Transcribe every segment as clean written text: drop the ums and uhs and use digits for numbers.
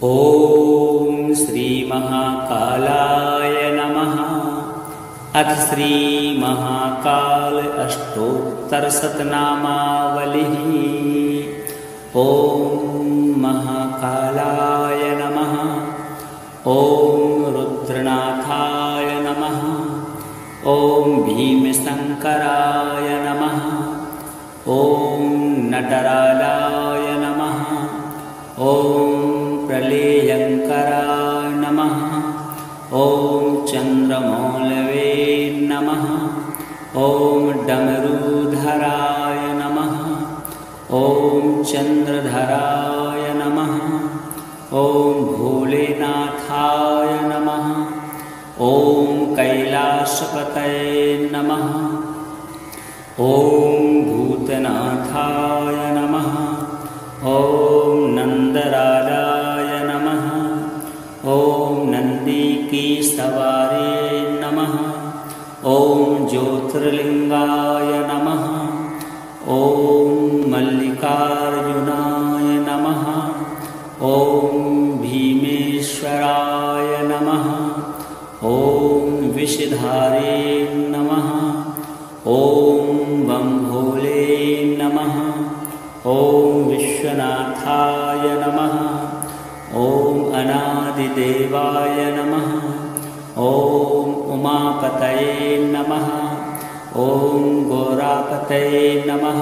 ॐ श्री महाकालाय नमः। अथ श्री महाकाल अष्टोत्तर शतनामावलिः। ॐ महाकालाय नमः। ॐ रुद्रनाथाय नमः। ॐ भीमशंकराय नमः। ॐ नटराजाय नमः। ॐ प्रलयंकराय नमः। ॐ चंद्रमौलवे नमः। ॐ डमरूधराय नमः। ॐ चंद्रधराय नमः। ॐ भोलेनाथाय नमः। ॐ कैलासपतये नमः। ॐ भूतनाथाय नमः। ॐ नंदराजाय नमः। ॐ नंदी की सवारी नमः। ॐ ज्योतिर्लिंगाय नमः। ॐ मल्लिकार्जुनाय नमः। ॐ भीमेश्वराय नमः। ॐ विषधारे नमः। ॐ बम भोले नमः। ॐ विश्वनाथाय नमः। ॐ अनादिदेवाय नमः। ॐ उमापतये नमः। ॐ गोरापतये नमः।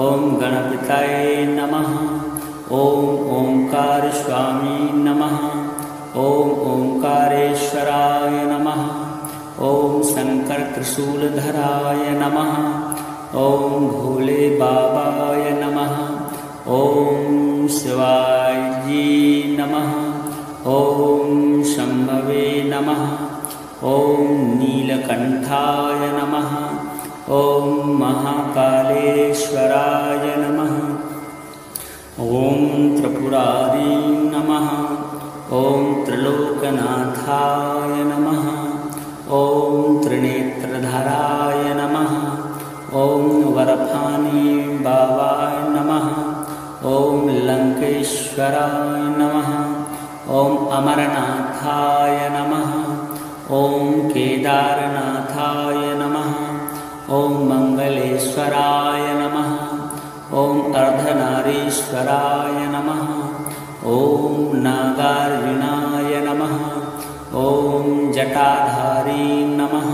ॐ गणपतये नमः। ॐ ओंकार स्वामी नमः। ॐ ओंकारेश्वराय नमः। ॐ शंकर त्रिशूलधराय नमः। ॐ भोले बाबाय नमः। ॐ शिवाय जी नमः। ॐ शंभवे नमः। ॐ नीलकंठाय नमः। ॐ महाकालेश्वराय नमः। ॐ त्रिपुरारी नमः। ॐ त्रिलोकनाथाय नमः। ॐ त्रिनेत्रधराय नमः। ॐ वरफानी बाबाय नमः। ॐ लंकेश्वराय नमः। ॐ अमरनाथाय नमः। ॐ केदारनाथाय नमः। ॐ मंगलेश्वराय नमः। ॐ अर्धनारीश्वराय नमः। ॐ नागार्जुनाय नमः। ॐ जटाधारी नमः।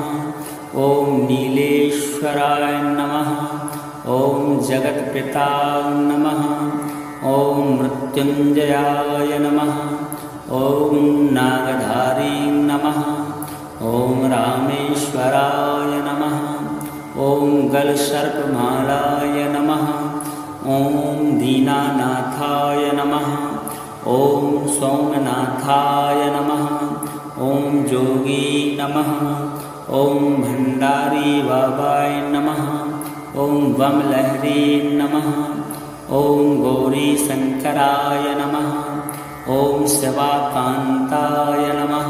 ॐ नीलेश्वराय नमः। ॐ जगत्पिता नमः। ॐ मृत्युंजयाय नमः। ॐ नागधारी नमः। ॐ रामेश्वराय नमः। ॐ गलसर्पमालाय नमः। ॐ दीनानाथाय नमः। ॐ सोमनाथाय नमः। ॐ जोगी नमः। ॐ भंडारी बाबाय नमः। ॐ बमलहरी नमः। ॐ गौरी शंकराय नमः। ॐ शिवाकांताय नमः।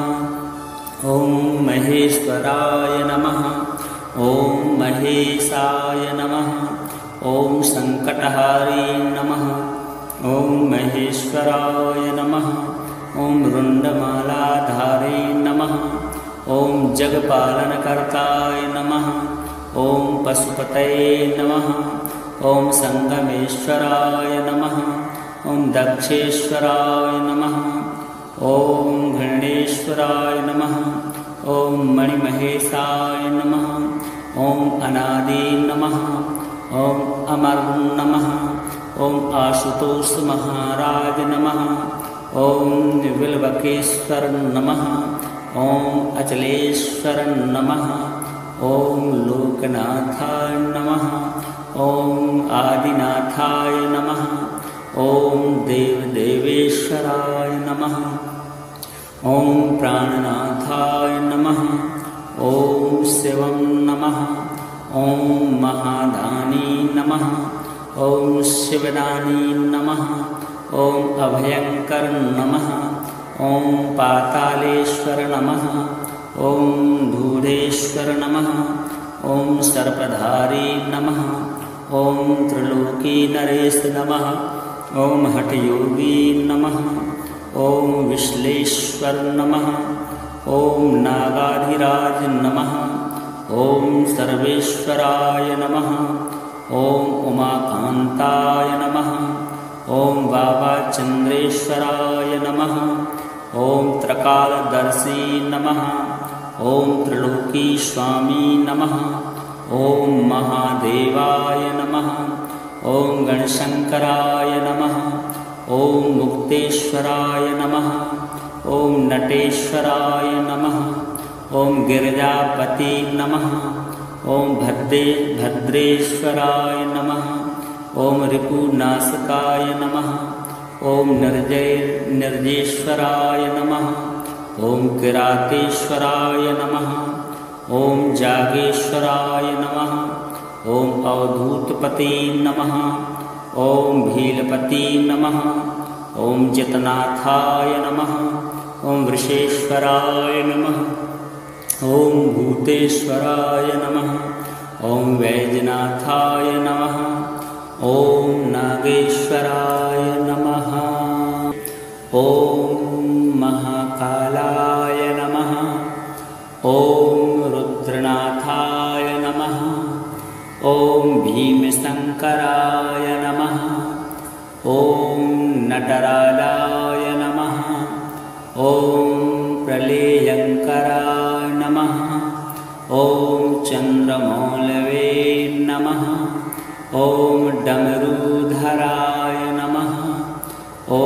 ॐ महेश्वराय नमः। ॐ महेशाय नमः। ॐ संकटहारी नमः। ॐ महेश्वराय नमः। ॐ रुंडमालाधारी नमः। ॐ जगपालनकर्ताय नमः। ॐ पशुपतये नमः। ॐ संगमेश्वराय नमः। ॐ दक्षेश्वराय नमः। ॐ गणेश्वराय नमः। ॐ मणिमहेशाय नमः। ॐ अनादि नमः। ॐ अमर नमः। ॐ आशुतोष महाराज नमः। ॐ विल्वकेश्वर नमः। ॐ अचलेश्वर नमः। ॐ लोकनाथाय नमः। ॐ आदिनाथाय नमः। ॐ देवदेवेश्वराय नमः। ॐ प्राणनाथाय नमः। ॐ शिवं नमः। ॐ महादानी नमः। ॐ शिवदानी नमः। ॐ अभयंकर नमः। ॐ पातालेश्वर नमः। ॐ धूरेश्वर नमः। ॐ सर्पधारी नमः। ॐ त्रिलोकी नरेश नमः। ॐ हठयोगी नमः। ॐ विश्लेश्वर नमः। ॐ नागाधिराज नमः। ॐ सर्वेश्वराय नमः। ॐ उमाकान्ताय नमः। ॐ बाबा चन्द्रेश्वराय नमः। ॐ त्रिकालदर्शी नमः। ॐ त्रिलोकी स्वामी नमः। ॐ महादेवाय नमः। ॐ गणशंकराय नमः। ॐ मुक्तेश्वराय नमः। ॐ नटेश्वराय नमः। ॐ गिरिजापति नमः। ॐ भद्रेश्वराय नमः। ॐ रिपुनाशकाय नमः। ॐ निर्जेश्वराय नमः। ॐ किरातेश्वराय नमः। ॐ जागेश्वराय नमः। ॐ अवधूतपते नमः। ॐ भीलपति नमः। ॐ जितनाथाय नमः। ॐ वृषेश्वराय नमः। ॐ भूतेश्वराय नमः। ॐ वैजनाथाय नमः। ॐ नागेश्वराय नमः। ॐ महाकालाय नमः। ॐ रुद्रनाथाय नमः। ॐ भीमशंकराय नमः। ॐ नटराजाय नमः। ॐ प्रलयंकराय नमः। ॐ चंद्रमौलवे नमः। ॐ डमरूधराय नमः। ॐ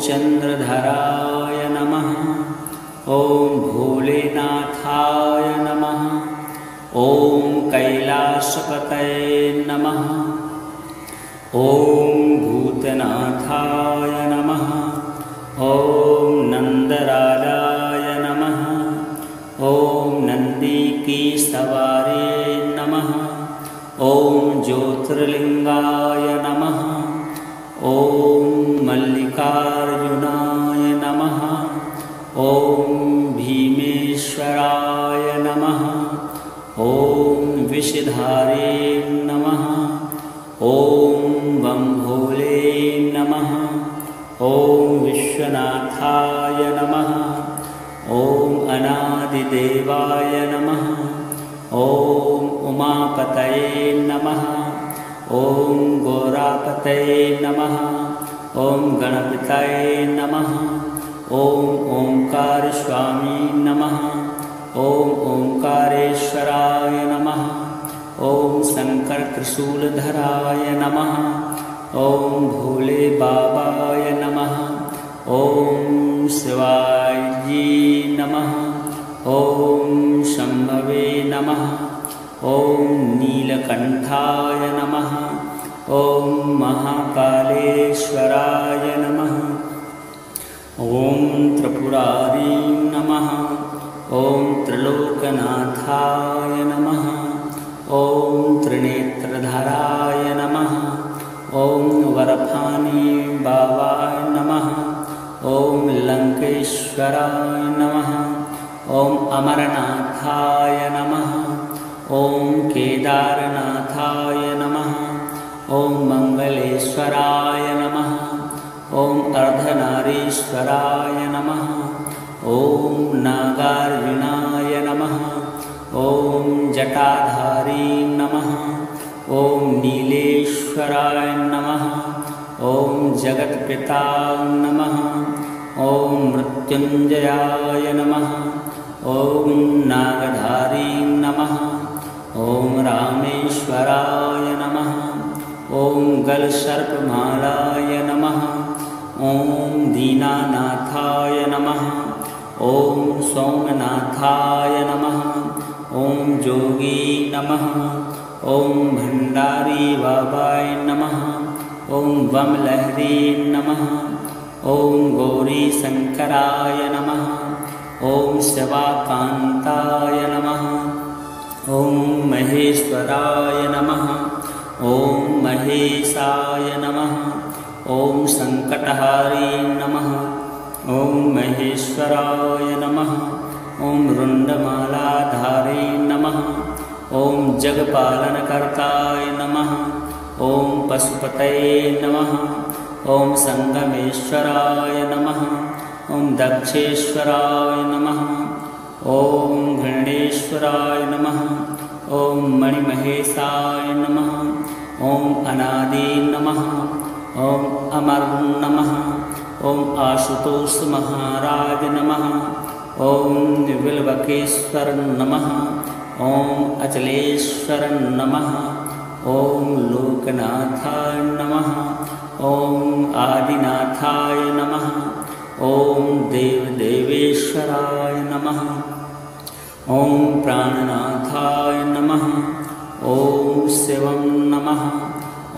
चंद्रधराय नमः। ॐ भोलेनाथाय नमः। ॐ कैलासपतये नमः। ॐ भूतनाथाय नमः। ॐ नंदराजाय नमः। ॐ नंदी की सवारी नमः। ॐ ज्योतिर्लिंगाय नमः। ॐ मल्लिकार्जुनाय नमः। ॐ भीमेश्वराय नमः। ॐ विषधारे नमः। ॐ बम भोले नमः। ॐ विश्वनाथाय नमः। ॐ अनादिदेवाय नमः। ॐ उमापतये नमः। ॐ गोरापतये नमः। ॐ गणपतये नमः। ॐ ओंकार स्वामी नमः। ॐ ओंकारेश्वराय नमः। ॐ शंकर त्रिशूलधराय नमः। ॐ भोले बाबाय नमः। ॐ शिवाय जी नमः। ॐ शंभवे नमः। ॐ नीलकंठाय नमः। ॐ महाकालेश्वराय नमः। ॐ त्रिपुरारी नमः। ॐ त्रिलोकनाथाय नमः। ॐ त्रिनेत्रधराय नमः। ॐ वरफानी बाबाय नमः। ॐ लंकेश्वराय नमः। ॐ अमरनाथाय नमः। ॐ केदारनाथाय नमः। ॐ मंगलेश्वराय नमः। ॐ अर्धनारीश्वराय नमः। ॐ नागार्जुनाय नमः। ॐ जटाधारी नमः। ॐ नीलेश्वराय नमः। ॐ जगत्पिता नमः। ॐ मृत्युंजयाय नमः। ॐ नागधारी नमः। ॐ रामेश्वराय नमः। ॐ गलसर्पमालाय नमः। ॐ दीनानाथाय नमः। ॐ सोमनाथाय नमः। ॐ जोगी नमः। ॐ भंडारी बाबाय नमः। ॐ बमलहरी नमः। ॐ गौरी शंकराय नमः। ॐ शिवाकान्ताय नमः। ॐ महेश्वराय नमः। ॐ महेशाय नमः। ॐ संकटहारी नमः। ॐ महेश्वराय नमः। ॐ रुंडमालाधारी नमः। ॐ जगपालनकर्ताय नमः। ॐ पशुपतये नमः। ॐ संगमेश्वराय नमः। ॐ दक्षेश्वराय नमः। ॐ घृणेश्वराय नमः। ॐ मणिमहेशाय नमः। ॐ अनादि नमः। ॐ अमर नमः। ॐ आशुतोष महाराज नमः। ॐ विल्वकेश्वर नमः। ॐ अचलेश्वर नमः। ॐ लोकनाथाय नमः। ॐ आदिनाथाय नमः। ॐ देवदेवेश्वराय नमः। ॐ प्राणनाथाय नमः। ॐ शिवं नमः।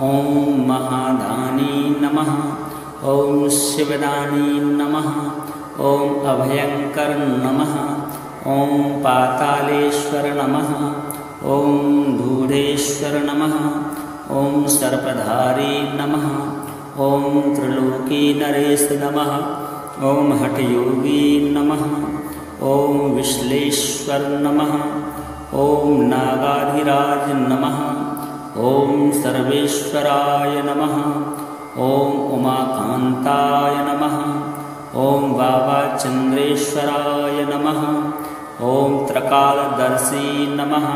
ॐ महादानी नमः। ॐ शिवदानी नमः। ॐ अभयंकर नमः। ॐ पातालेश्वर नमः। ॐ धूरेश्वर नमः। ॐ सर्पधारी नमः। ॐ त्रिलोकी नरेश नमः। ॐ हठयोगी नमः। ॐ विश्लेश्वर नमः। ॐ नागाधिराज नमः। ॐ सर्वेश्वराय नमः। ॐ उमाकान्ताय नमः। ॐ बाबा चंद्रेश्वराय नमः। ॐ त्रिकालदर्शी नमः।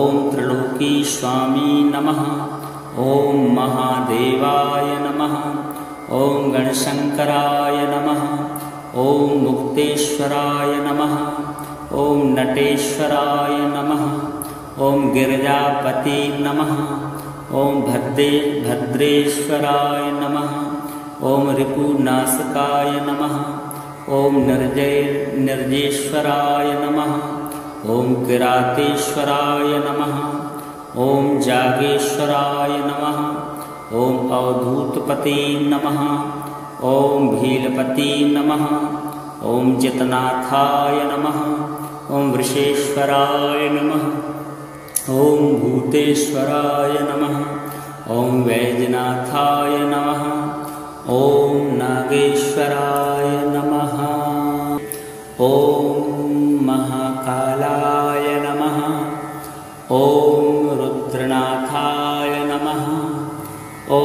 ॐ त्रिलोकी स्वामी नमः। ॐ महादेवाय नमः। ॐ गणशंकराय नमः। ॐ मुक्तेश्वराय नमः। ॐ नटेश्वराय नमः। ॐ गिरिजापति नमः। ॐ भद्रेश्वराय नमः। ॐ रिपुनाशकाय नमः। ॐ निर्जेश्वराय नमः। ॐ किरातेश्वराय नमः। ॐ जागेश्वराय नमः। ॐ अवधूतपते नमः। ॐ भीलपति नमः। ॐ जितनाथाय नमः। ॐ वृषेश्वराय नमः। ॐ भूतेश्वराय नमः। ॐ वैजनाथाय नमः। ॐ नागेश्वराय नमः। ॐ महाकालाय नमः। ॐ रुद्रनाथाय नमः। ॐ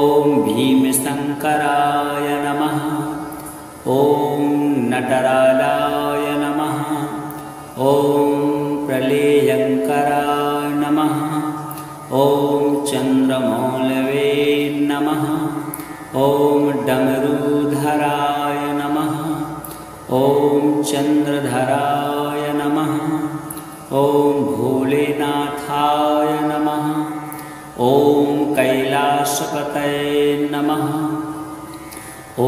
भीमशंकराय नमः। ॐ नटराजाय नमः। ॐ प्रलयंकराय नमः। ॐ चंद्रमौलवे नमः। ॐ डमरूधराय नमः। ॐ चंद्रधराय नमः। ॐ भोलेनाथाय नमः। ॐ कैलासपतये नमः। ॐ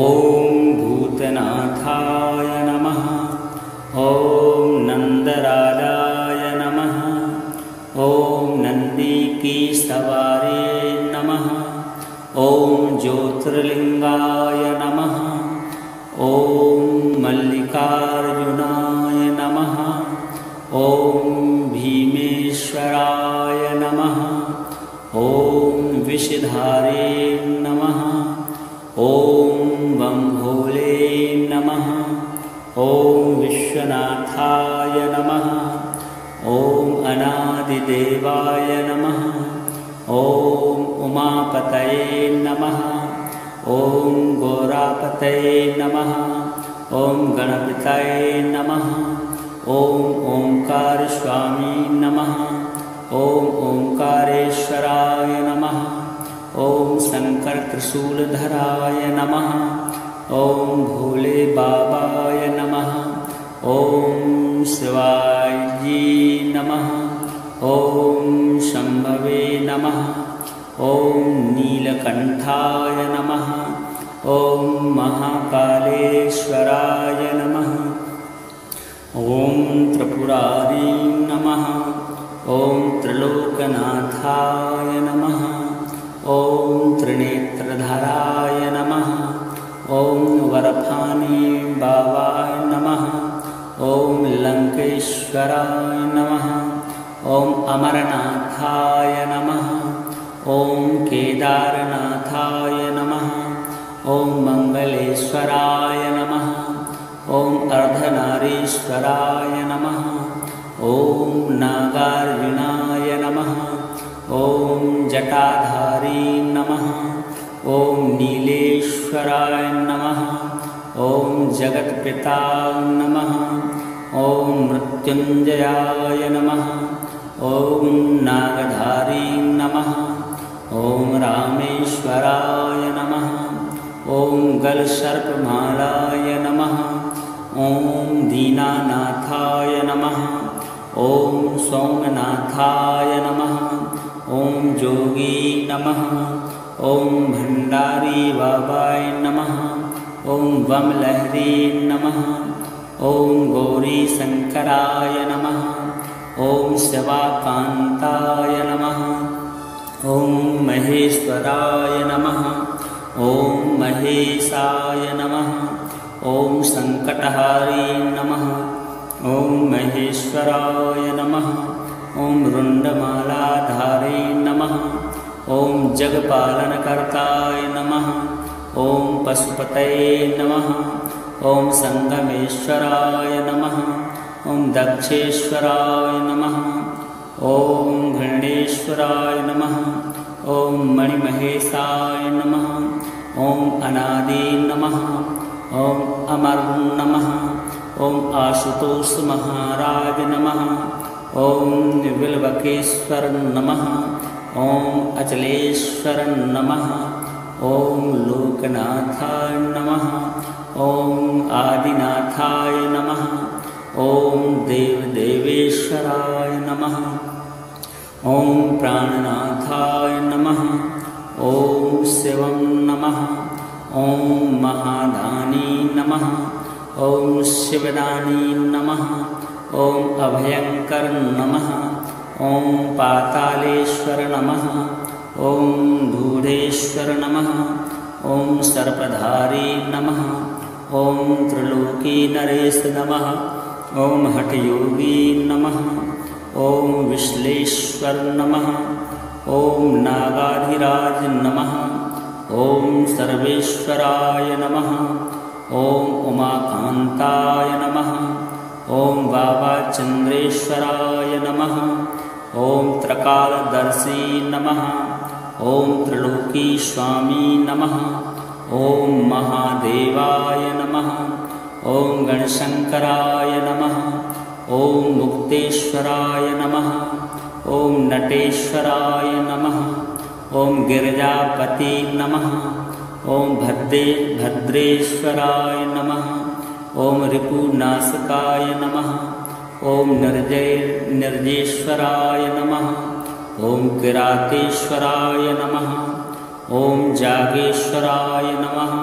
भूतनाथाय नमः। ॐ नंदराजाय नमः। ॐ नंदी की सवारी नमः। ॐ ज्योतिर्लिंगाय नमः। ॐ मल्लिकार्जुनाय नमः। ॐ भीमेश्वराय नमः। ॐ विषधारे नमः। ॐ बम भोले नमः। ॐ विश्वनाथाय नमः। ॐ अनादिदेवाय नमः। ॐ उमापतये नमः। ॐ गौरापतये नमः। ॐ गणपतये नमः। ॐ ओंकार स्वामी नमः। ॐ ओंकारेश्वराय नमः। ॐ शंकर त्रिशूलधराय नमः। ॐ भोले बाबाय नमः। ॐ शिवाय जी नमः। ॐ शंभवे नमः। ॐ नीलकंठाय नमः। ॐ महाकालेश्वराय नमः। ॐ त्रिपुरारी नमः। ॐ त्रिलोकनाथाय नमः। ॐ त्रिनेत्रधराय नमः। ॐ वरफानी बाबाय नमः। ॐ लंकेश्वराय नमः। ॐ अमरनाथाय नमः। ॐ केदारनाथाय नमः। ॐ मंगलेश्वराय नमः। ॐ अर्धनारीश्वराय नमः। ॐ नागार्जुनाय नमः। ॐ जटाधारी नमः। ॐ नीलेश्वराय नमः। ॐ जगत्पिता नमः। ॐ मृत्युञ्जयाय नमः। ॐ नागधारी नमः। ॐ रामेश्वराय नमः। ॐ गलसर्पमालाय नमः। ॐ दीनानाथाय नमः। ॐ सोमनाथाय नमः। ॐ जोगी नमः। ॐ भंडारी बाबाय नमः। ॐ बमलहरी नमः। ॐ गौरी शंकराय नमः। ॐ शिवाकान्ताय नमः। ॐ महेश्वराय नमः। ॐ महेशाय नमः। ॐ संकटहारी नमः। ॐ महेश्वराय नमः। ॐ रुण्डमालाधारी नमः। ॐ जगपालनकर्ताय नमः। ॐ पशुपतये नमः। ॐ संगमेश्वराय नमः। ॐ दक्षेश्वराय नमः। ॐ गणेश्वराय नमः। ॐ मणिमहेशाय नमः। ॐ अनादि नमः। ॐ अमर नमः। ॐ आशुतोष महाराज नमः। ॐ बिल्वकेश्वर नमः। ॐ अचलेश्वर नमः। ॐ लोकनाथाय नमः। ॐ आदिनाथाय नमः। ॐ देवदेवेश्वराय नमः। ॐ प्राणनाथाय नमः। ॐ शिवं नमः। ॐ महादानी नमः। ॐ शिवदानी नमः। ॐ अभयंकर नमः। ॐ पातालेश्वर नमः। ॐ धूरेश्वर नमः। ॐ सर्पधारी नमः। ॐ त्रिलोकी नरेश नमः। ॐ हठयोगी नमः। ॐ विश्लेश्वर नमः। ॐ नागाधिराज नमः। ॐ सर्वेश्वराय नमः। ॐ उमाकान्ताय नमः। ॐ बाबा चंद्रेश्वराय नमः। ॐ त्रकालदर्शी नमः। ॐ त्रिलोकी स्वामी नमः। ॐ महादेवाय नमः। ॐ गणशंकराय नमः। ॐ मुक्तेश्वराय नमः। ॐ नटेश्वराय नमः। ॐ गिरिजापति नमः। ॐ भद्रेश्वराय नमः। ॐ रिपुनाशकाय नमः। ॐ निर्जेश्वराय नमः। ॐ किरातेश्वराय नमः। ॐ जागेश्वराय नमः।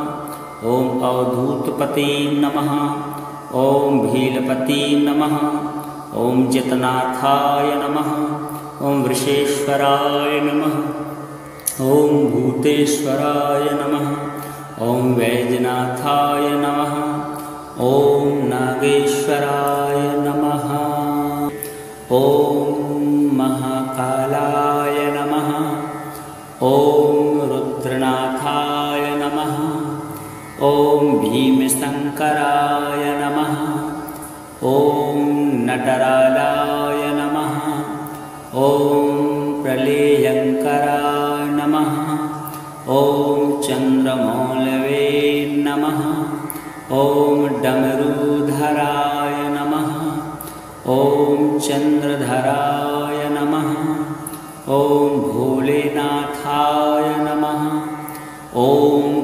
ॐ अवधूतपते नमः। ॐ भीलपति नमः। ॐ जितनाथाय नमः। ॐ वृषेश्वराय नमः। ॐ भूतेश्वराय नमः। ॐ वैजनाथाय नमः। ॐ नागेश्वराय नमः। ॐ महाकालाय नमः। ॐ रुद्रनाथाय नमः। ॐ भीमशंकराय नमः। ॐ नटराजाय नमः। ॐ प्रलयंकराय नमः। ॐ चंद्रमौलवे नमः। ॐ डमरूधराय नमः। ॐ चंद्रधराय नमः। ॐ भोलेनाथाय नमः। ॐ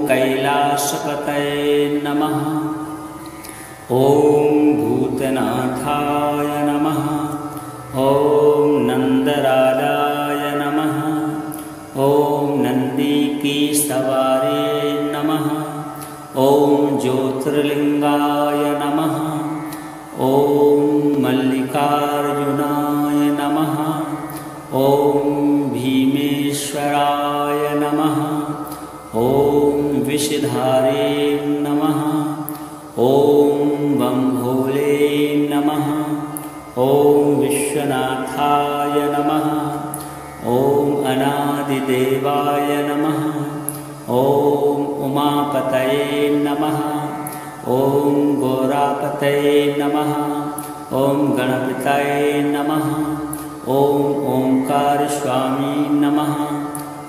कैलासपतये नमः। ॐ भूतनाथाय नमः। ॐ नंदराजाय नमः। ॐ नंदी की सवारी नमः। ॐ ज्योतिर्लिंगाय नमः। ॐ मल्लिकार्जुनाय नमः। ॐ भीमेश्वराय नमः। ॐ विषधारे नमः। ॐ बम भोले नमः। ॐ विश्वनाथाय नमः। ॐ अनादिदेवाय नमः। ॐ उमापतये नमः। ॐ गोरापतये नमः। ॐ गणपतये नमः। ॐ ओंकार स्वामी नमः।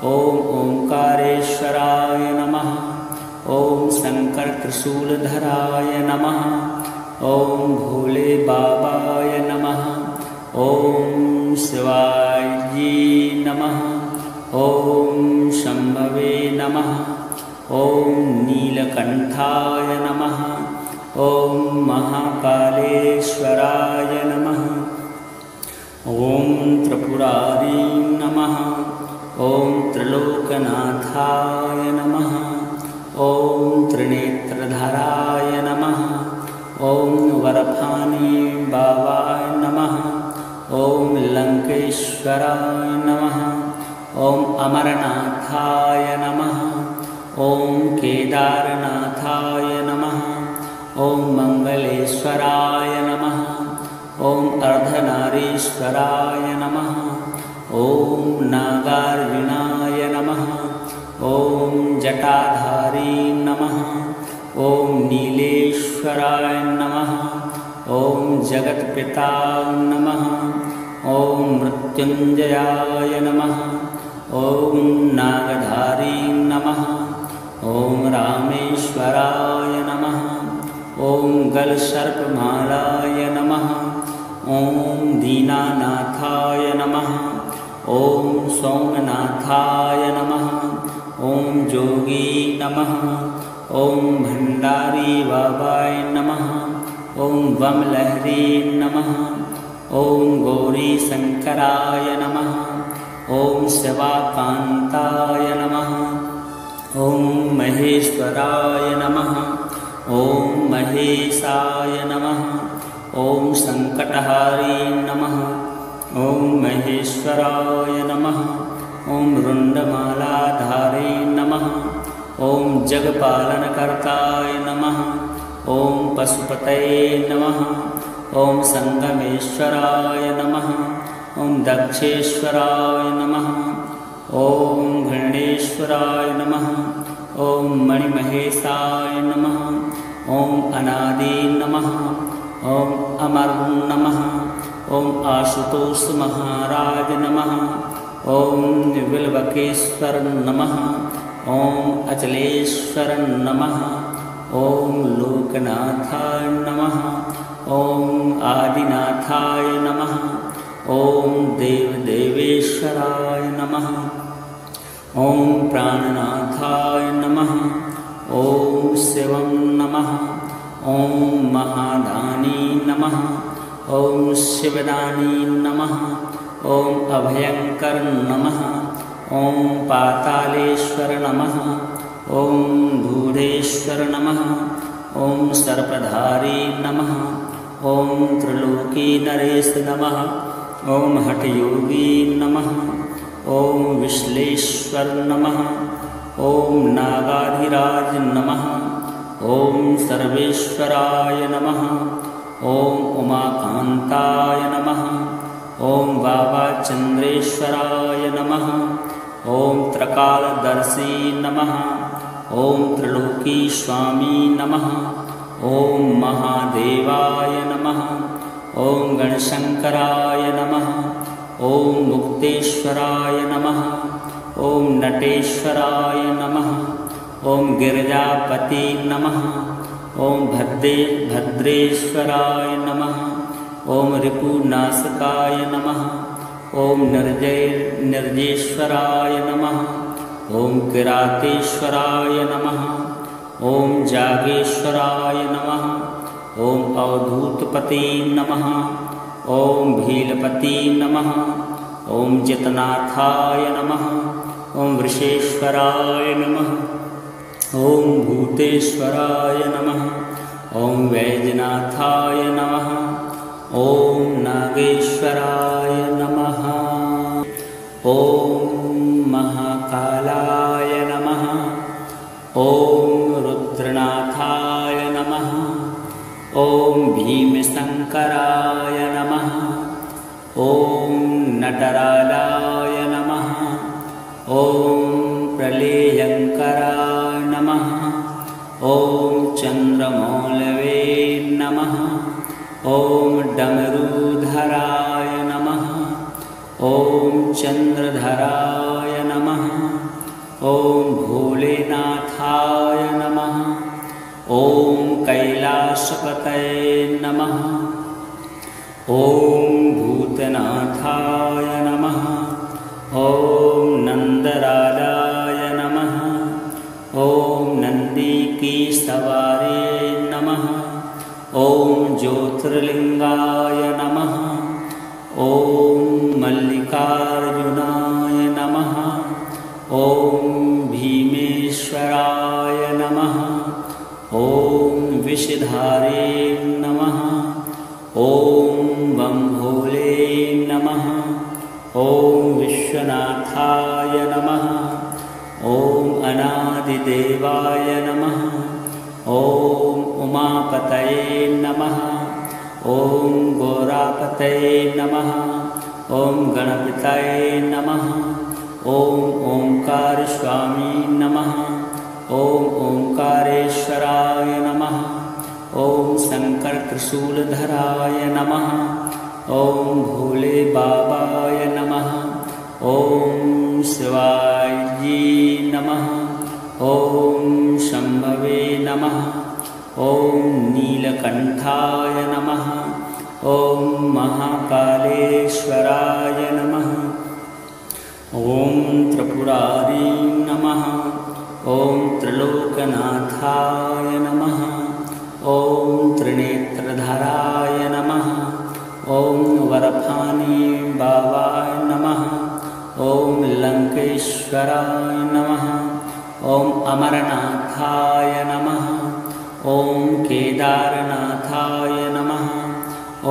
ॐ ओंकारेश्वराय नमः। ओम शंकर त्रिशूलधराय नमः। ओम भोले बाबाय नमः। ओम शिवाय जी नमः। ओम शंभवे नमः। ओम नीलकंठाय नमः। ओम महाकालेश्वराय नमः। ओम त्रिपुरारी नमः। ओम त्रिलोकनाथाय नमः। ओम त्रिनेत्रधराय नमः। ओम वरफानी बाबाय नमः। ओम लंकेश्वराय नमः। ओम अमरनाथाय नमः। ओम केदारनाथाय नमः। ओम मंगलेश्वराय नमः। ओम अर्धनारीश्वराय नमः। ओम नागार्जुनाय नमः। ओम जटाधारी नमः। ओम नीलेश्वराय नमः। ओम जगत्पिता नमः। ओम मृत्युंजयाय नमः। ओम नागधारी नमः। ओम रामेश्वराय नमः। ओम गलसर्पमालाय नमः। ओम दीनानाथाय नमः। ओम सोमनाथाय नमः। ओम जोगी नमः। ओम भंडारी बाबाय नमः। ओम बमलहरी नमः। ओम गौरी शंकराय नमः। ओम शिवाकांताय नमः। ओम महेश्वराय नमः। ओम महेशाय नमः। ओम संकटहारी नमः। ओम महेश्वराय नमः। ओम रुंडमालाधारी नमः। ओम जगपालनकर्ताय नमः। ओम पशुपतये नमः। ओम संगमेश्वराय नमः। ओम दक्षेश्वराय नमः। ओम घृणेश्वराय नमः। ओम मणिमहेशाय नमः। ओम अनादि नमः। ओम अमर नमः। ओम आशुतोष महाराज नमः। ओम विल्वकेश्वर नमः। ओम अचलेश्वर नमः। ओम लोकनाथाय नमः। ओम आदिनाथाय नमः। ओम देवदेवेश्वराय नमः। ओम प्राणनाथाय नमः। ओम शिवं नमः। ओम महादानी नमः। ओम शिवदानी नमः। ओम अभयंकर नमः। ओम पातालेश्वर नमः। ओम धूरेश्वर नमः। ओम सर्पधारी नमः। ओम त्रिलोकी नरेश नमः। ओम हठयोगी नमः। ओम विश्लेश्वर नमः। ओम नागाधिराज नमः। ओम सर्वेश्वराय नमः। ओम उमाकांताय नमः। ओम बाबा चंद्रेश्वराय नमः। ओम त्रकालदर्शी नमः। ओम त्रिलोकी स्वामी नमः। ओम महादेवाय नमः। ओम गणशंकराय नमः। ओम मुक्तेश्वराय नमः। ओम नटेश्वराय नमः। ओम गिरिजापति नमः। ओम भद्रेश्वराय नमः। ओम रिपुनाशकाय नमः। ओम निर्जेश्वराय नमः। ओम किरातेश्वराय नमः। ओम जागेश्वराय नमः। ओम अवधूतपति नमः। ओम भीलपति नमः। ओम जितनाथाय नमः। ओम वृषेश्वराय नमः। ओम भूतेश्वराय नमः। ओम वैजनाथाय नमः। ओम नागेश्वराय नमः। ओम महाकालाय नमः। ओम रुद्रनाथाय नमः। ओम भीमशंकराय नमः। ओम नटराजाय नमः। ओम प्रलयंकराय नमः। ओम चंद्रमौलवे नमः। ओम डमरूधराय नमः। ओम चंद्रधराय नमः। ओम भोलेनाथाय नमः। ॐ कैलासपतये नमः। ॐ भूतनाथाय नमः। ॐ नन्दराजाय नमः। ॐ नंदी की सवारी नमः। ॐ ज्योतिर्लिंगाय नमः। ॐ मल्लिकार्जुनाय नमः। ॐ भीमेश्वराय नमः। ॐ विषधारे नमः। ॐ बम भोले नमः। ॐ विश्वनाथाय नमः। ॐ अनादिदेवाय नमः। ॐ उमापतये नमः। ॐ गोरापतये नमः। ॐ गणपतये नमः। ॐ ओंकार स्वामी नमः। ॐ ओंकारेश्वराय नमः। ॐ शंकर त्रिशूलधराय नमः। ॐ भोले बाबाय नमः। ॐ शिवाय जी नमः। ॐ शंभवे नमः। ॐ नीलकंठाय नमः। ॐ महाकालेश्वराय नमः। ॐ त्रिपुरारी नमः। ॐ त्रिलोकनाथाय नमः। ॐ त्रिनेत्रधराय नमः। ॐ वरफानी बाबाय नमः। ॐ लंकेश्वराय नमः। ॐ अमरनाथाय नमः। ॐ केदारनाथाय नमः।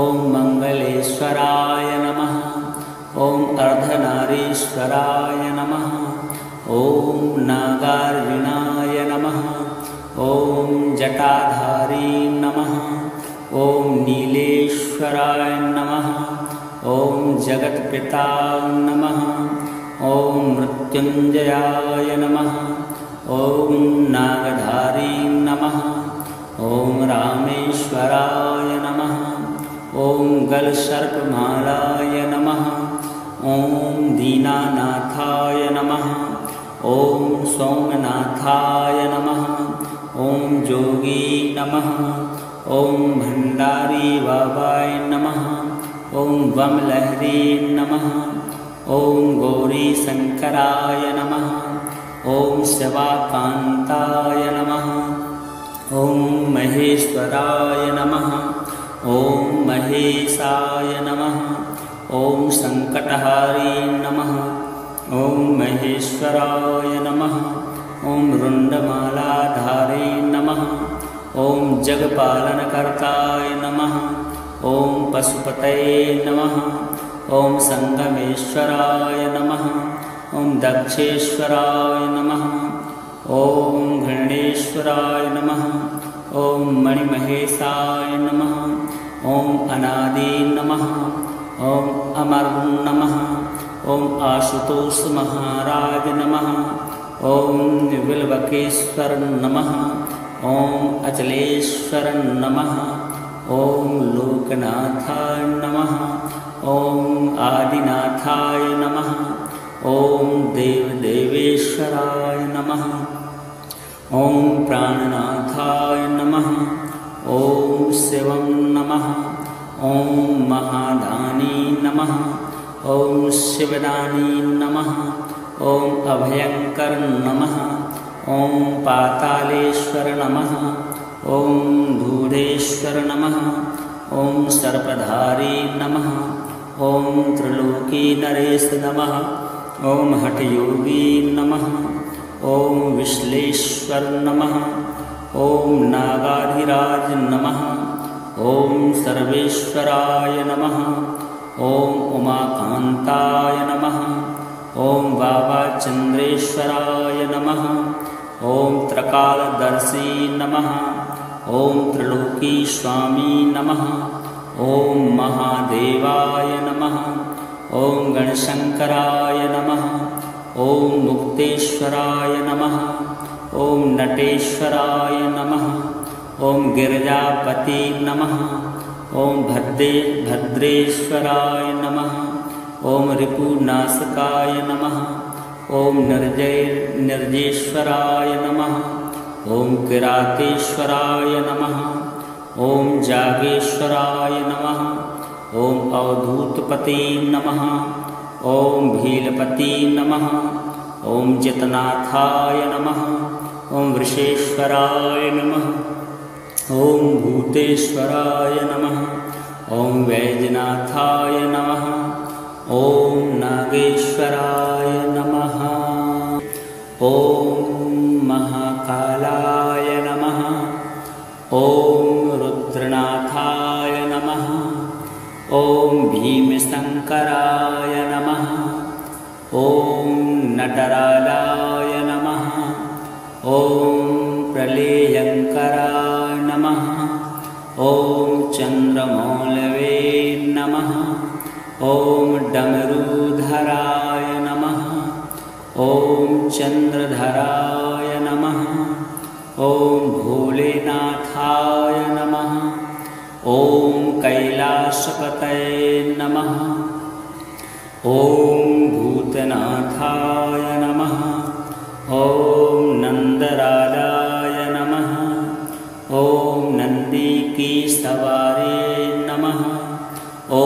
ॐ मंगलेश्वराय नमः। ॐ अर्धनारीश्वराय नमः। ॐ नागार्जुनाय नमः। ॐ जटाधारी नमः। ॐ नीलेश्वराय नमः। ॐ जगत्पिता नमः। ॐ मृत्युंजयाय नमः। ॐ नागधारी नमः। ॐ रामेश्वराय नमः। ॐ गलसर्पमालाय नमः। ॐ दीनानाथाय नमः। ॐ सोमनाथाय नमः। ॐ जोगी नमः। ॐ भंडारी बाबाय नमः। ॐ बमलहरी नमः। ॐ गौरी शंकराय नमः। ॐ शिवाकांताय नमः। ॐ महेश्वराय नमः। ॐ महेशाय नमः। ॐ संकटहारी नमः। ॐ महेश्वराय नमः। ॐ रुंडमालाधारी नमः। ॐ जगपालनकर्ताय नमः। ॐ पशुपतये नमः। ॐ संगमेश्वराय नमः। ॐ दक्षेश्वराय नमः। ॐ घृणेश्वराय नमः। ॐ मणिमहेशाय नमः। ॐ अनादि नमः। ॐ अमर नमः। ॐ आशुतोष महाराज नमः। ॐ विल्वकेश्वर नमः। ॐ अचलेश्वर नमः। ॐ लोकनाथाय नमः। ॐ आदिनाथाय नमः। ॐ देवदेवेश्वराय नमः। ॐ प्राणनाथाय नमः। ॐ शिवं नमः। ॐ महादानी नमः। ॐ शिवदानी नमः। ॐ अभयंकर नमः। ॐ पातालेश्वर नमः। ॐ धूरेश्वर नमः। ॐ सर्पधारी नमः। ॐ त्रिलोकी नरेश नमः। ॐ हठयोगी नमः। ॐ विश्लेश्वर नमः। ॐ नागाधिराज नमः। ॐ सर्वेश्वराय नमः। ॐ उमाकांताय नमः। ॐ बाबा चंद्रेश्वराय नमः। ॐ त्रकालदर्शी नमः। ॐ त्रिलोकी स्वामी नमः। ॐ महादेवाय नमः। ॐ गणशंकराय नमः। ॐ मुक्तेश्वराय नमः। ॐ नटेश्वराय नमः। ॐ गिरिजापति नमः। ॐ भद्रेश्वराय नमः। ॐ रिपुनाशकाय नमः। ॐ निर्जेश्वराय नमः। ॐ किरातेश्वराय नमः। ॐ जागेश्वराय नमः। ॐ अवधूतपते नमः। ॐ भीलपते नमः। ॐ जितनाथाय नमः। ॐ वृषेश्वराय नमः। ॐ भूतेश्वराय नमः। ॐ वैजनाथाय नमः। ॐ नागेश्वराय नमः। ॐ महाकालाय नमः। ॐ रुद्रनाथाय नमः। ॐ भीमशङ्कराय नमः। ॐ नटराजाय नमः। ॐ प्रलयङ्कराय नमः। ॐ चन्द्रमौलवे नमः। ॐ डमरूधराय नमः। ॐ चन्द्रधराय नमः। ॐ भोलेनाथाय नमः। ॐ कैलासपतये नमः। ॐ भूतनाथाय नमः। ॐ नन्दराजाय नमः। ॐ नन्दिकेशवारे नमः। ॐ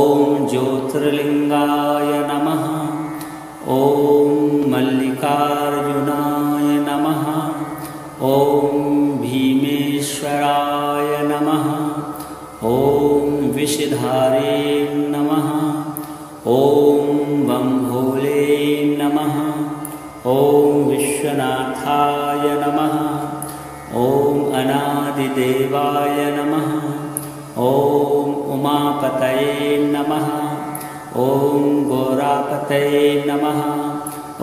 ज्योतिर्लिङ्गाय नमः। ॐ मल्लिकार्जुनाय नमः। ॐ भीमेश्वराय नमः। ॐ विषधारे नमः। ॐ बं भोले नमः। ॐ विश्वनाथाय नमः। ॐ अनादिदेवाय नमः। ॐ उमापतये नमः। ॐ गोरापतये नमः।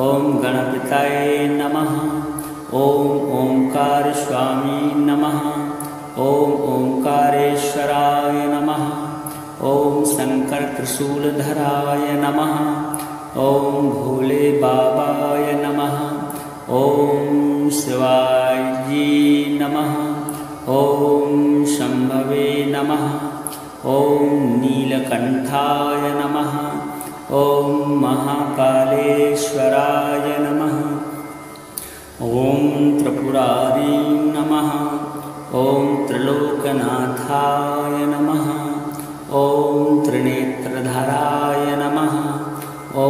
ॐ गणपतये नमः। ॐ ओंकारस्वामी नमः। ॐ ओंकारेश्वराय नमः। ॐ शङ्करत्रिशूलधराय नमः। ॐ भोले बाबाय नमः। ॐ शिवाजी नमः। ॐ शम्भवे नमः। ॐ नीलकण्ठाय नमः। ॐ महाकालेश्वराय नमः। ॐ त्रिपुरारी नमः। ॐ त्रिलोकनाथाय नमः। ॐ त्रिनेत्रधराय नमः। ॐ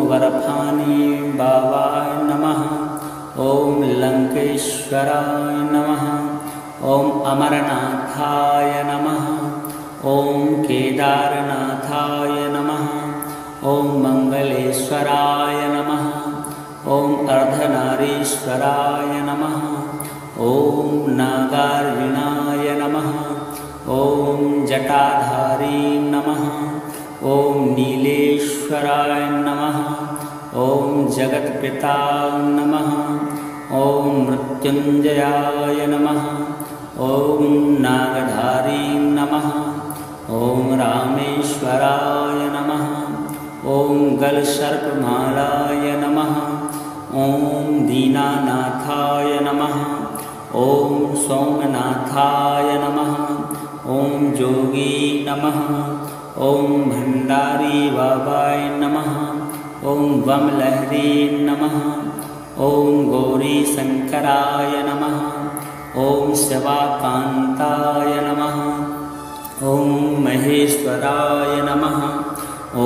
वरफानी बाबाय नमः। ॐ लङ्केश्वराय नमः। ॐ अमरनाथाय नमः। ॐ केदारनाथाय नमः। ॐ मङ्गलेश्वराय नमः। ॐ अर्धनारीश्वराय नमः। ॐ नागार्जुनाय नमः। ॐ जटाधारी नमः। ॐ नीलेश्वराय नमः। ॐ जगत्पिता नमः। ॐ मृत्युञ्जयाय नमः। ॐ नागधारी नमः। ॐ रामेश्वराय नमः। ॐ गलसर्पमालाय नमः। ॐ दीनानाथाय नमः। ॐ सोमनाथाय नमः। ॐ जोगी नमः। ॐ भण्डारी बाबाय नमः। ॐ बमलहरी नमः। ॐ गौरीशङ्कराय नमः। ॐ शिवाकान्ताय नमः। ॐ महेश्वराय नमः। ॐ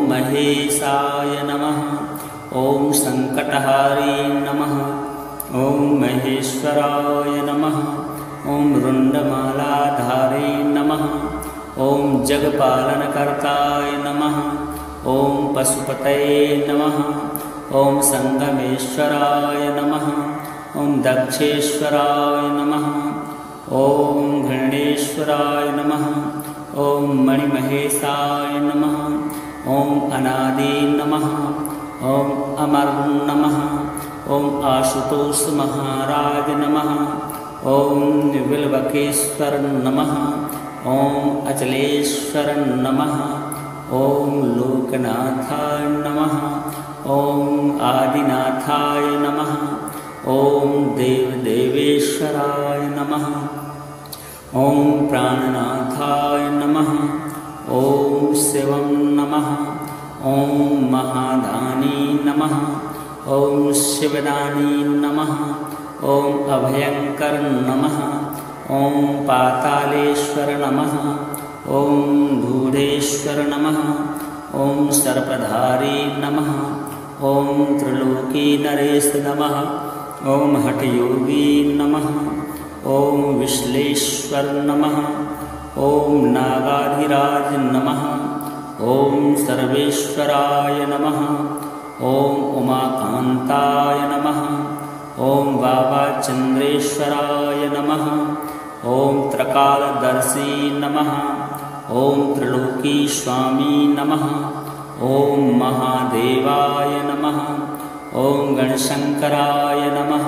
महेशाय नमः। ॐ सङ्कटहारी नमः। ॐ महेश्वराय नमः। ॐ रुण्डमालाधारी नमः। ॐ जगपालनकर्ताय नमः। ॐ पशुपतये नमः। ॐ संगमेश्वराय नमः। ॐ दक्षेश्वराय नमः। ॐ घृणेश्वराय नमः। ॐ मणिमहेशाय नमः। ॐ अनादि नमः। ॐ अमर नमः। ॐ आशुतोष महाराज नमः। ॐ विल्वकेश्वर नमः। ॐ अचलेश्वर नमः। ॐ लोकनाथाय नमः। ॐ आदिनाथाय नमः। ॐ देवदेवेश्वराय नमः। ॐ प्राणनाथाय नमः। ॐ शिवं नमः। ॐ महादानी नमः। ॐ शिवदानी नमः। ॐ अभयंकर नमः। ॐ पातालेश्वर नमः। ॐ धूरेश्वर नमः। ॐ सर्पधारी नमः। ॐ त्रिलोकी नरेश नमः। ॐ हठयोगी नमः। ॐ विश्लेश्वर नमः। ॐ नागाधिराज नमः। ॐ सर्वेश्वराय नमः। ॐ उमाकान्ताय नमः। ॐ बाबा चंद्रेश्वराय नमः। ॐ त्रिकालदर्शी नमः। ॐ त्रिलोकी स्वामी नमः। ॐ महादेवाय नमः। ॐ गणशंकराय नमः।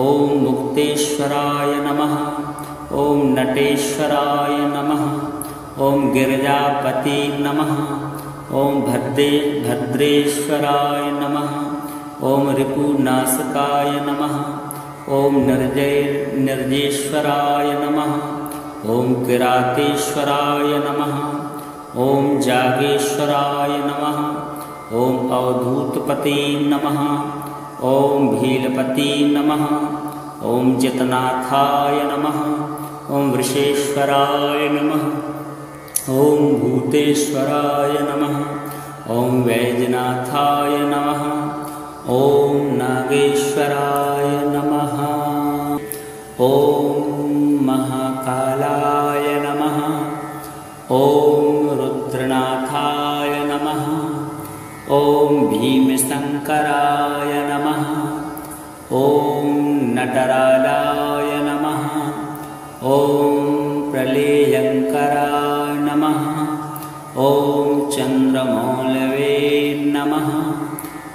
ॐ मुक्तेश्वराय नमः। ॐ नटेश्वराय नमः। ॐ गिरिजापति नमः। ॐ भद्रेश्वराय नमः। ॐ रिपुनाशकाय नमः। ॐ निर्जेश्वराय नमः। ॐ किरातेश्वराय नमः। ॐ जागेश्वराय नमः। ॐ अवधूतपते नमः। ॐ भीलपति नमः। ॐ जितनाथाय नमः। ॐ वृषेश्वराय नमः। ॐ भूतेश्वराय नमः। ॐ वैजनाथाय नमः। ॐ नागेश्वराय नमः। ॐ महाकालाय नमः। ॐ रुद्रनाथाय नमः। ॐ भीमशंकराय नमः। ॐ नटराजाय नमः। ॐ प्रलयंकराय नमः। ॐ चंद्रमौलवे नमः।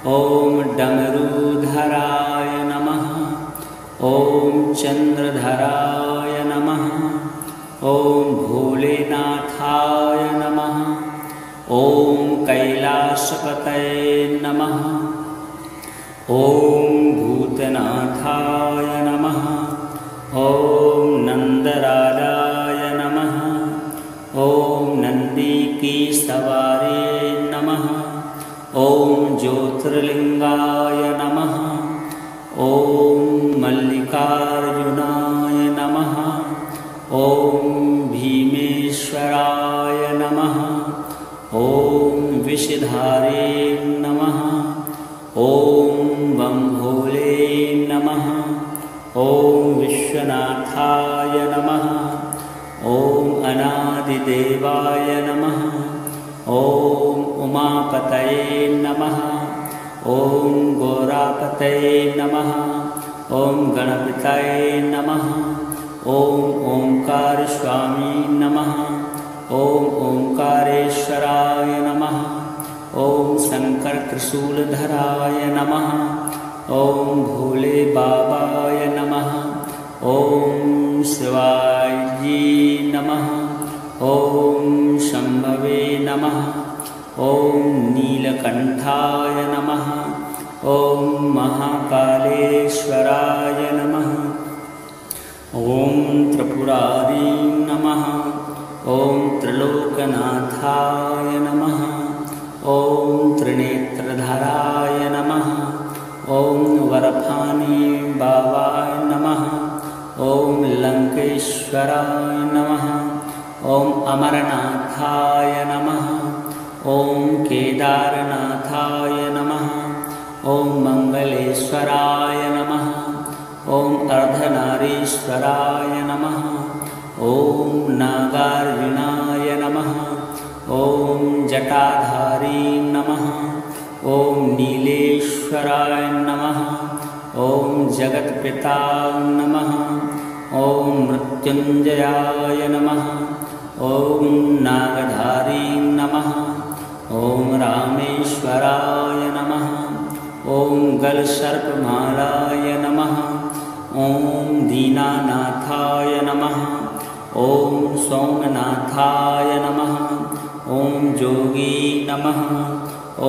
ॐ डमरूधराय नमः। ॐ चंद्रधराय नमः। ॐ भोलेनाथाय नमः। ॐ कैलासपतये नमः। ॐ भूतनाथाय नमः। ॐ नंदराजाय नमः। ॐ नंदीकेशवारे नमः। ॐ ज्योतिर्लिंगाय नमः। ॐ मल्लिकार्जुनाय नमः। ॐ भीमेश्वराय नमः। ॐ विषधारे नमः। ॐ बम भोले नमः। ॐ विश्वनाथाय नमः। ॐ अनादिदेवाय नमः। ॐ उमापतये नमः। ॐ गौरापतये नमः। ॐ गणपतये नमः। ॐ ओंकार स्वामी नमः। ॐ ओंकारेश्वराय नमः। ॐ शंकर त्रिशूलधराय नमः। ॐ भोले बाबाय नमः। ॐ शिवाय जी नमः। ॐ शंभवे नमः। ॐ नीलकंठाय नमः। ॐ महाकालेश्वराय नमः। ॐ त्रिपुरारी नमः। ॐ त्रिलोकनाथाय नमः। ॐ त्रिनेत्रधराय नमः। ॐ वरफानी बाबाय नमः। ॐ लंकेश्वराय नमः। ॐ अमरनाथाय नमः। ॐ केदारनाथाय नमः। ॐ मंगलेश्वराय नमः। ॐ अर्धनारीश्वराय नमः। ॐ नागार्जुनाय नमः। ॐ जटाधारी नमः। ॐ नीलेश्वराय नमः। ॐ जगत्पिता नमः। ॐ मृत्युंजयाय नमः। ॐ नागधारी नमः। ॐ रामेश्वराय नमः। ॐ गलसर्पमालाय नमः। ॐ दीनानाथाय नमः। ॐ सोमनाथाय नमः। ॐ जोगी नमः।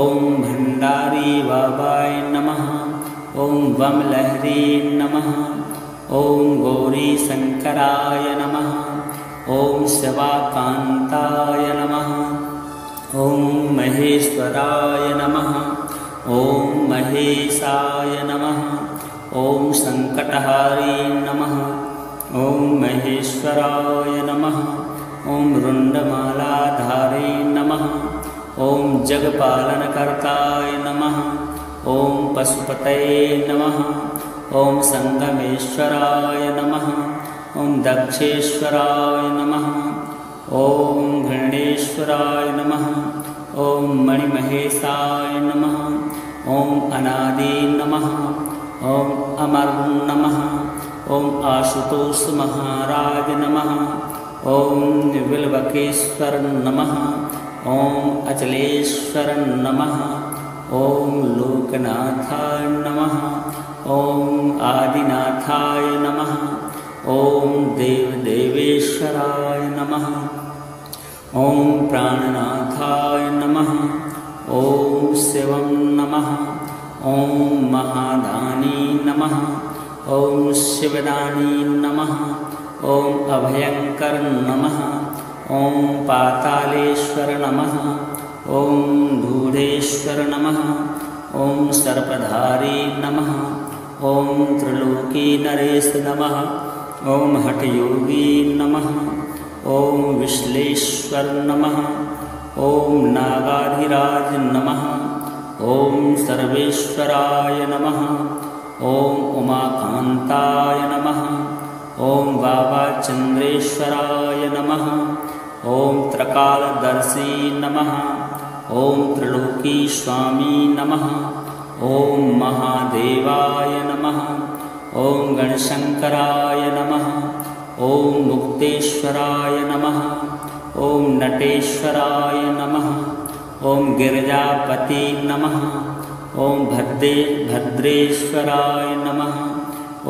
ॐ भंडारी बाबाय नमः। ॐ बमलहरी नमः। ॐ गौरी शंकराय नमः। ॐ शिवाकान्ताय नमः। ॐ महेश्वराय नमः। ॐ महेशाय नमः। ॐ सङ्कटहारी नमः। ॐ महेश्वराय नमः। ॐ रुण्डमालाधारी नमः। ॐ जगपालनकर्ताय नमः। ॐ पशुपतये नमः। ॐ संगमेश्वराय नमः। ॐ दक्षेश्वराय नमः। ॐ घृणेश्वराय नमः। ॐ मणिमहेशाय नमः। ॐ अनादि नमः। ॐ अमर नमः। ॐ आशुतोष महाराज नमः। ॐ विल्वकेश्वर नमः। ॐ अचलेश्वर नमः। ॐ लोकनाथाय नमः। ॐ आदिनाथाय नमः। ॐ देवदेवेश्वराय नमः। ॐ प्राणनाथाय नमः। ॐ शिवं नमः। ॐ महादानी नमः। ॐ शिवदानी नमः। ॐ अभयंकर नमः। ॐ पातालेश्वर नमः। ॐ धूरेश्वर नमः। ॐ सर्पधारी नमः। ॐ त्रिलोकी नरेश नमः। ॐ हठयोगी नमः। ॐ विश्लेश्वर नमः। ॐ नागाधिराज नमः। ॐ सर्वेश्वराय नमः। ॐ उमाकान्ताय नमः। ॐ बाबाचन्द्रेश्वराय नमः। ॐ त्रिकालदर्शी नमः। ॐ त्रिलोकी स्वामी नमः। ॐ महादेवाय नमः। ॐ गणशंकराय नमः। ॐ मुक्तेश्वराय नमः। ॐ नटेश्वराय नमः। ॐ गिरिजापति नमः। ॐ भद्रेश्वराय नमः।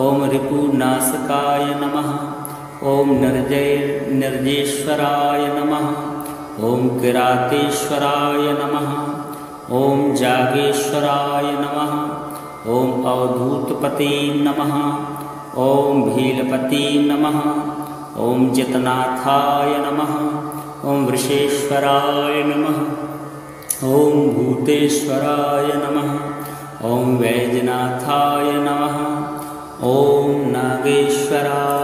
ॐ रिपुनाशकाय नमः। ॐ निर्जेश्वराय नमः। ॐ किरातेश्वराय नमः। ॐ जागेश्वराय नमः। ॐ अवधूतपते नमः। ॐ भीलपति नमः। ॐ जितनाथाय नमः। ॐ वृषेश्वराय नमः। ॐ भूतेश्वराय नमः। ॐ वैजनाथाय नमः। ॐ नागेश्वराय